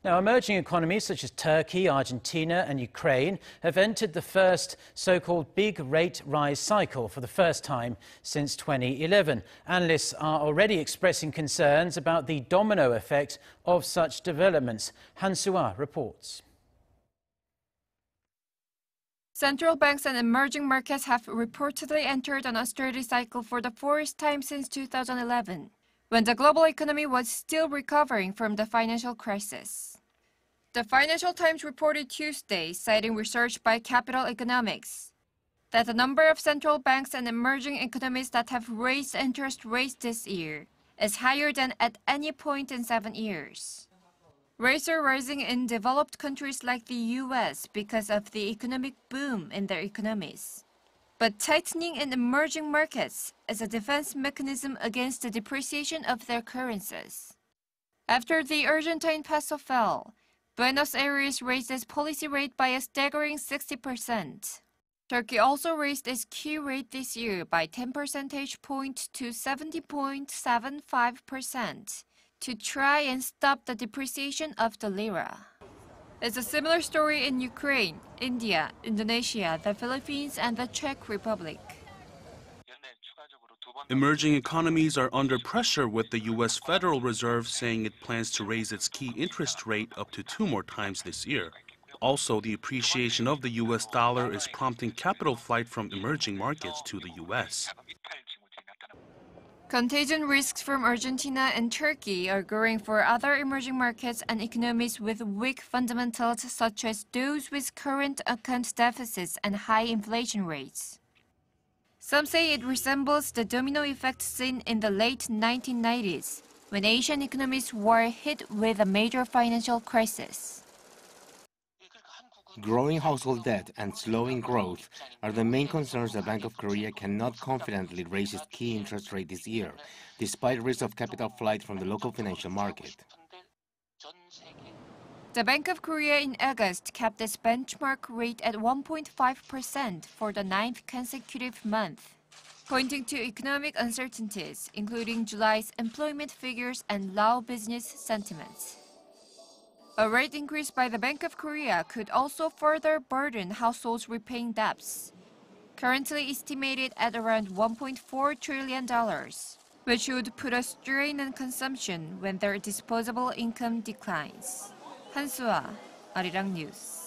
Now, emerging economies such as Turkey, Argentina and Ukraine have entered the first so-called big rate rise cycle for the first time since 2011. Analysts are already expressing concerns about the domino effect of such developments. Han Soo-ah reports. Central banks and emerging markets have reportedly entered an austerity cycle for the first time since 2011, when the global economy was still recovering from the financial crisis. The Financial Times reported Tuesday, citing research by Capital Economics, that the number of central banks and emerging economies that have raised interest rates this year is higher than at any point in 7 years. Rates are rising in developed countries like the US because of the economic boom in their economies. But tightening in emerging markets is a defense mechanism against the depreciation of their currencies. After the Argentine peso fell, Buenos Aires raised its policy rate by a staggering 60%. Turkey also raised its key rate this year by 10 percentage points to 70.75% to try and stop the depreciation of the lira. It's a similar story in Ukraine, India, Indonesia, the Philippines, and the Czech Republic. Emerging economies are under pressure with the U.S. Federal Reserve saying it plans to raise its key interest rate up to 2 more times this year. Also, the appreciation of the U.S. dollar is prompting capital flight from emerging markets to the U.S. Contagion risks from Argentina and Turkey are growing for other emerging markets and economies with weak fundamentals, such as those with current account deficits and high inflation rates. Some say it resembles the domino effect seen in the late 1990s, when Asian economies were hit with a major financial crisis. Growing household debt and slowing growth are the main concerns the Bank of Korea cannot confidently raise its key interest rate this year, despite risk of capital flight from the local financial market. The Bank of Korea in August kept its benchmark rate at 1.5% for the 9th consecutive month, pointing to economic uncertainties, including July's employment figures and low business sentiments. A rate increase by the Bank of Korea could also further burden households repaying debts, currently estimated at around $1.4 trillion, which would put a strain on consumption when their disposable income declines. Han Soo-ah, Arirang News.